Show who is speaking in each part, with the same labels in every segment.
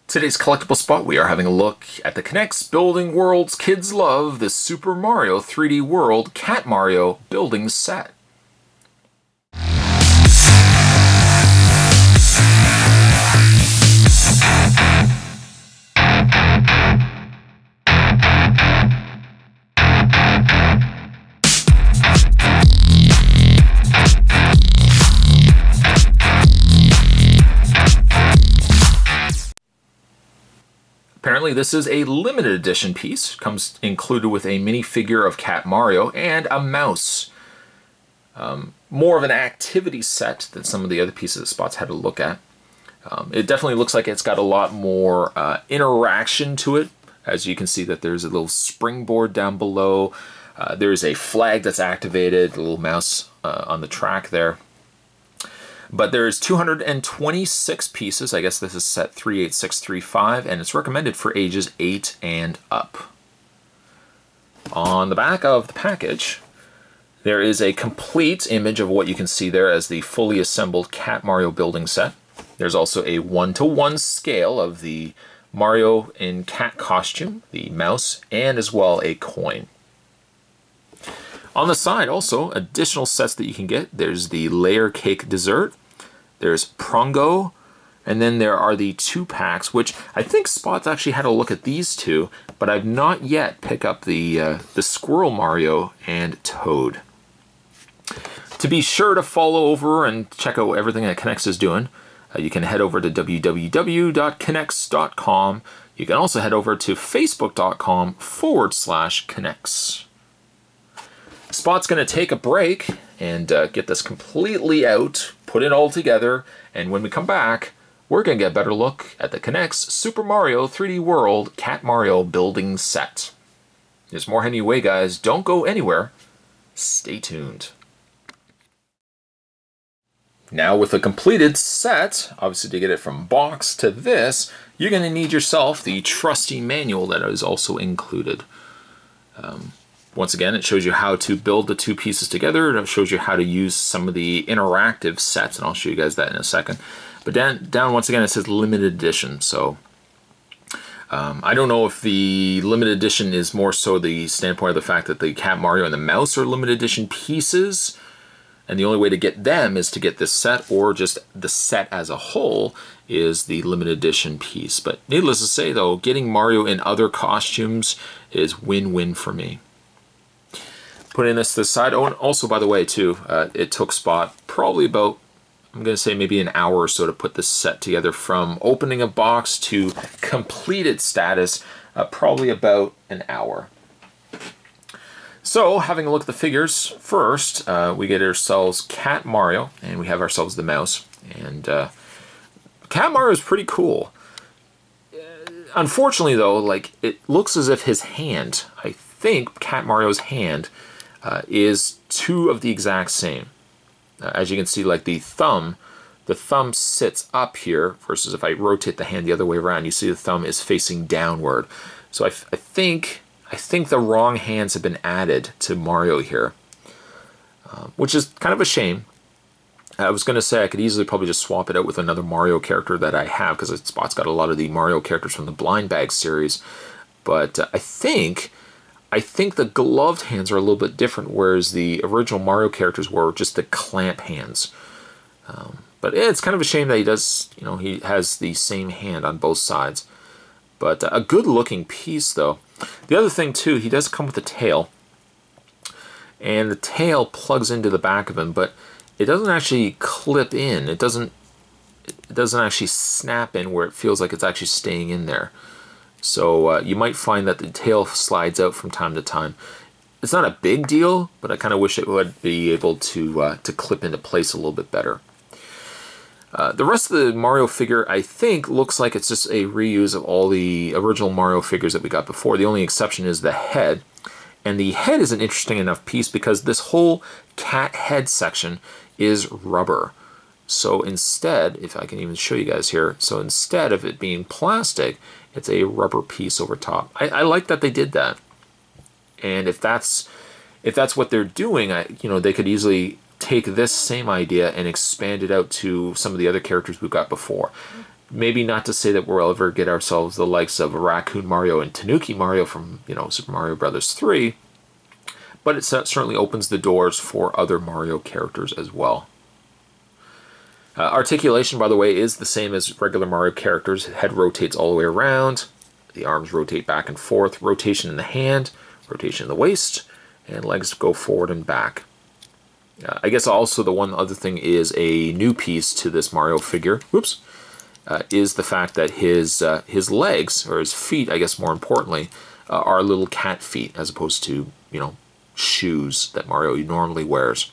Speaker 1: Today's collectible spot, we are having a look at the K'NEX Building Worlds Kids Love, the Super Mario 3D World Cat Mario building set. Apparently this is a limited edition piece. Comes included with a minifigure of Cat Mario and a mouse. More of an activity set than some of the other pieces that Spots had to look at. It definitely looks like it's got a lot more interaction to it. As you can see that there's a little springboard down below. There's a flag that's activated, a little mouse on the track there. But there's 226 pieces. I guess this is set 38635, and it's recommended for ages 8 and up. On the back of the package, there is a complete image of what you can see there as the fully assembled Cat Mario building set. There's also a 1-to-1 scale of the Mario in cat costume, the mouse, and as well a coin. On the side also, additional sets that you can get. There's the layer cake dessert, there's Prongo, and then there are the 2-packs, which I think Spots actually had a look at these two, but I've not yet picked up the Squirrel Mario and Toad. To be sure to follow over and check out everything that K'NEX is doing, you can head over to www.knex.com. You can also head over to facebook.com/K'NEX. Spot's going to take a break and get this completely out, put it all together, and when we come back, we're going to get a better look at the K'NEX Super Mario 3D World Cat Mario building set. There's more heading your way, guys. Don't go anywhere. Stay tuned. Now with a completed set, obviously to get it from box to this, you're going to need yourself the trusty manual that is also included. Once again, it shows you how to build the two pieces together. It shows you how to use some of the interactive sets, and I'll show you guys that in a second. But down once again, it says limited edition. So I don't know if the limited edition is more so the standpoint of the fact that the Cat Mario and the mouse are limited edition pieces, and the only way to get them is to get this set, or just the set as a whole is the limited edition piece. But needless to say, though, getting Mario in other costumes is win-win for me. Putting this to the side. Oh, and also, by the way, too, it took Spot probably about, I'm going to say maybe an hour or so to put this set together, from opening a box to completed status, probably about an hour. So, having a look at the figures, first, we get ourselves Cat Mario, and we have ourselves the mouse. And Cat Mario is pretty cool. Unfortunately, though, like, it looks as if his hand, I think Cat Mario's hand, is two of the exact same. As you can see, like the thumb sits up here, versus if I rotate the hand the other way around, you see the thumb is facing downward. So I think the wrong hands have been added to Mario here, which is kind of a shame. I was going to say I could easily probably just swap it out with another Mario character that I have, because Spot's got a lot of the Mario characters from the Blind Bag series, but I think the gloved hands are a little bit different, whereas the original Mario characters were just the clamp hands. But yeah, it's kind of a shame that he does, you know, he has the same hand on both sides. But a good looking piece, though. The other thing, too, he does come with a tail. And the tail plugs into the back of him, but it doesn't actually clip in. It doesn't actually snap in where it feels like it's actually staying in there. So you might find that the tail slides out from time to time. It's not a big deal, but I kind of wish it would be able to clip into place a little bit better. The rest of the Mario figure, I think, looks like it's just a reuse of all the original Mario figures that we got before. The only exception is the head. And the head is an interesting enough piece because this whole cat head section is rubber. So instead, if I can even show you guys here, so instead of it being plastic, it's a rubber piece over top. I like that they did that. And if that's what they're doing, you know, they could easily take this same idea and expand it out to some of the other characters we've got before. Maybe not to say that we'll ever get ourselves the likes of Raccoon Mario and Tanuki Mario from, you know, Super Mario Bros. 3, but it certainly opens the doors for other Mario characters as well. Articulation, by the way, is the same as regular Mario characters. Head rotates all the way around. The arms rotate back and forth. Rotation in the hand, rotation in the waist, and legs go forward and back. I guess also the one other thing is a new piece to this Mario figure. Whoops. Is the fact that his legs, or his feet, I guess more importantly, are little cat feet as opposed to, you know, shoes that Mario normally wears.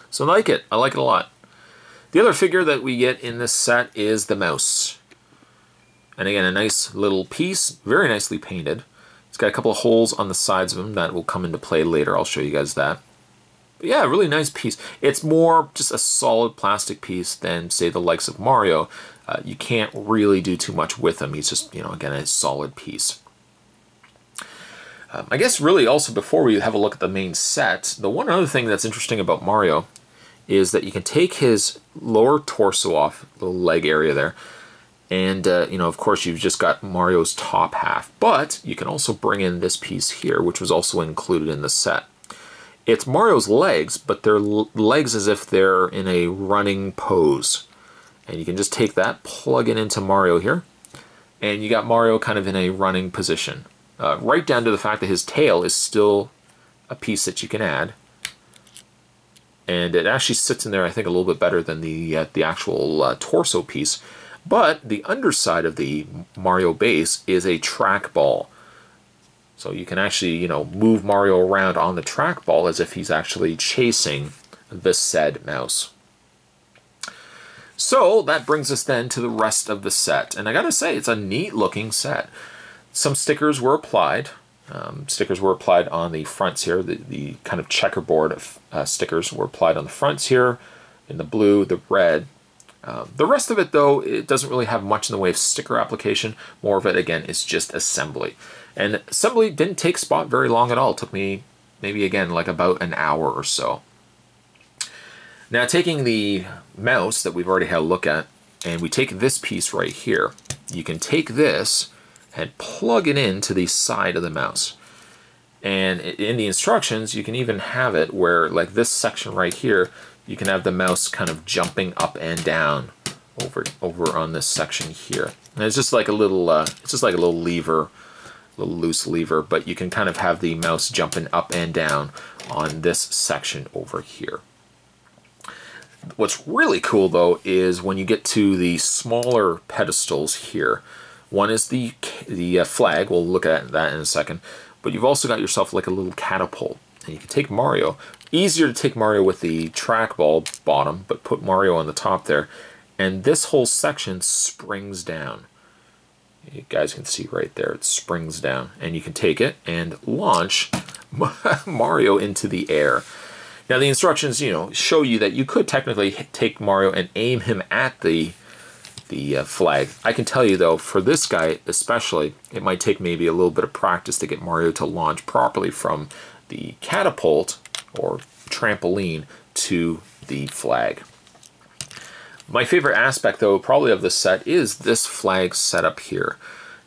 Speaker 1: So I like it. I like it a lot. The other figure that we get in this set is the mouse. And again, a nice little piece, very nicely painted. It's got a couple of holes on the sides of him that will come into play later. I'll show you guys that. But yeah, really nice piece. It's more just a solid plastic piece than, say, the likes of Mario. You can't really do too much with him. He's just, you know, again, a solid piece. I guess really also before we have a look at the main set, the one other thing that's interesting about Mario is that you can take his lower torso off, the leg area there, and you know, of course, you've just got Mario's top half, but you can also bring in this piece here, which was also included in the set. It's Mario's legs, but they're legs as if they're in a running pose. And you can just take that, plug it into Mario here, and you got Mario kind of in a running position. Right down to the fact that his tail is still a piece that you can add. And it actually sits in there, I think, a little bit better than the actual torso piece. But the underside of the Mario base is a trackball. So you can actually, you know, move Mario around on the trackball as if he's actually chasing the said mouse. So that brings us then to the rest of the set. And I gotta say, it's a neat looking set. Some stickers were applied. Stickers were applied on the fronts here. The kind of checkerboard stickers were applied on the fronts here, in the blue, the red. The rest of it, though, it doesn't really have much in the way of sticker application. More of it, again, is just assembly. And assembly didn't take Spot very long at all. It took me maybe, again, like about an hour or so. Now, taking the mouse that we've already had a look at, and we take this piece right here, you can take this and plug it into the side of the mouse. And in the instructions, you can even have it where, like this section right here, you can have the mouse kind of jumping up and down over on this section here. And it's just like a little, lever, a little loose lever, but you can kind of have the mouse jumping up and down on this section over here. What's really cool, though, is when you get to the smaller pedestals here. One is the flag. We'll look at that in a second. But you've also got yourself like a little catapult. And you can take Mario. Easier to take Mario with the trackball bottom, but put Mario on the top there. And this whole section springs down. You guys can see right there, it springs down. And you can take it and launch Mario into the air. Now the instructions, you know, show you that you could technically take Mario and aim him at the flag. I can tell you, though, for this guy especially, it might take maybe a little bit of practice to get Mario to launch properly from the catapult or trampoline to the flag. My favorite aspect, though, probably of this set is this flag setup here.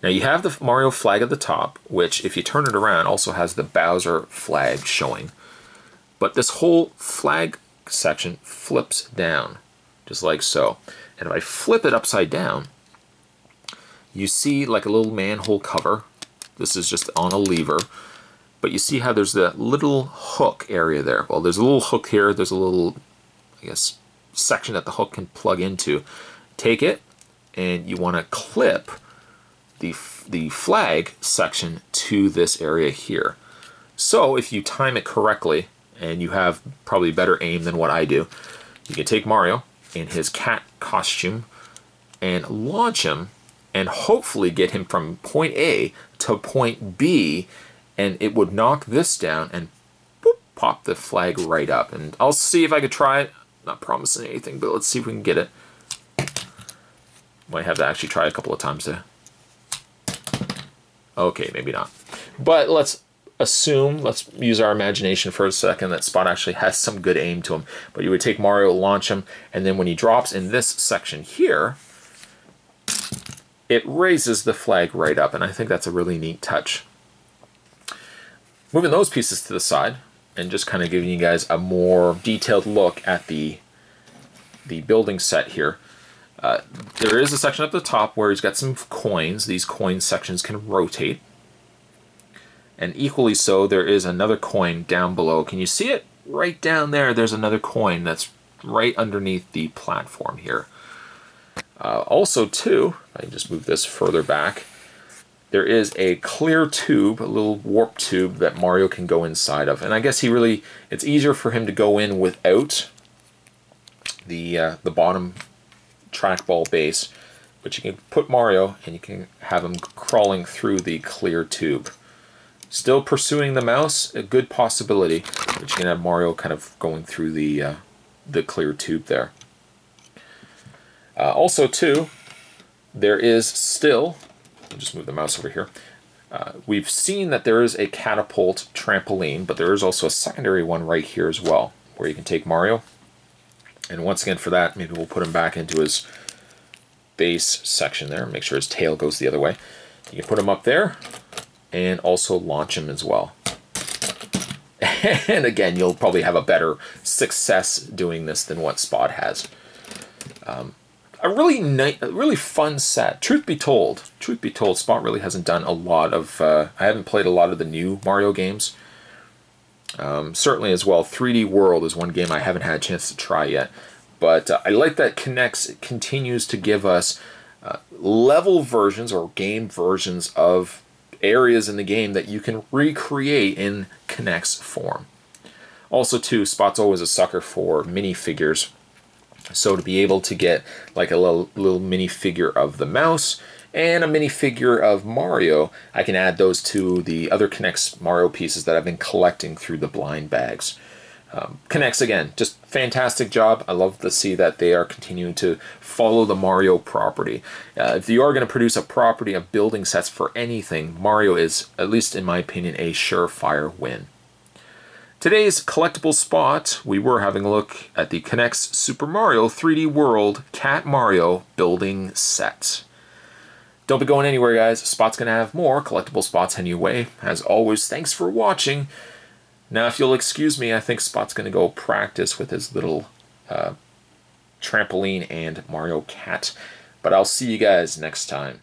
Speaker 1: Now you have the Mario flag at the top, which if you turn it around also has the Bowser flag showing. But this whole flag section flips down, just like so. And if I flip it upside down, you see like a little manhole cover. This is just on a lever. But you see how there's that little hook area there. Well, there's a little hook here. There's a little, I guess, section that the hook can plug into. Take it, and you want to clip the flag section to this area here. So if you time it correctly, and you have probably better aim than what I do, you can take Mario in his cat costume and launch him and hopefully get him from point A to point B, and it would knock this down and boop, pop the flag right up. And I'll see if I could try it. Not promising anything, but let's see if we can get it. Might have to actually try a couple of times to... Okay, maybe not. But let's assume, let's use our imagination for a second, that Spot actually has some good aim to him. But you would take Mario, launch him, and then when he drops in this section here, it raises the flag right up, and I think that's a really neat touch. Moving those pieces to the side, and just kind of giving you guys a more detailed look at the building set here. There is a section up the top where he's got some coins. These coin sections can rotate. And equally so, there is another coin down below. Can you see it? Right down there, there's another coin that's right underneath the platform here. Also, too, I can just move this further back, there is a clear tube, a little warp tube that Mario can go inside of. And I guess it's easier for him to go in without the bottom trackball base. But you can put Mario and you can have him crawling through the clear tube. Still pursuing the mouse, a good possibility, but you can have Mario kind of going through the clear tube there. Also, too, there is still, I'll just move the mouse over here, we've seen that there is a catapult trampoline, but there is also a secondary one right here as well, where you can take Mario. And once again, for that, maybe we'll put him back into his base section there, make sure his tail goes the other way. You can put him up there, and also launch him as well. And again, you'll probably have a better success doing this than what Spot has. A really fun set. Truth be told, Spot really hasn't done a lot of, I haven't played a lot of the new Mario games. Certainly as well, 3DWorld is one game I haven't had a chance to try yet. But I like that Connects continues to give us level versions or game versions of areas in the game that you can recreate in Connects form. Also, too, Spot's always a sucker for minifigures. So to be able to get like a little minifigure of the mouse and a minifigure of Mario, I can add those to the other Connects Mario pieces that I've been collecting through the blind bags. Connects, again, just fantastic job. I love to see that they are continuing to follow the Mario property. If you are going to produce a property of building sets for anything, Mario is, at least in my opinion, a surefire win. Today's collectible spot, we were having a look at the Connects Super Mario 3D World Cat Mario building set. Don't be going anywhere, guys. Spot's going to have more collectible spots heading your way. As always, thanks for watching. Now, if you'll excuse me, I think Spot's going to go practice with his little trampoline and Mario Cat. But I'll see you guys next time.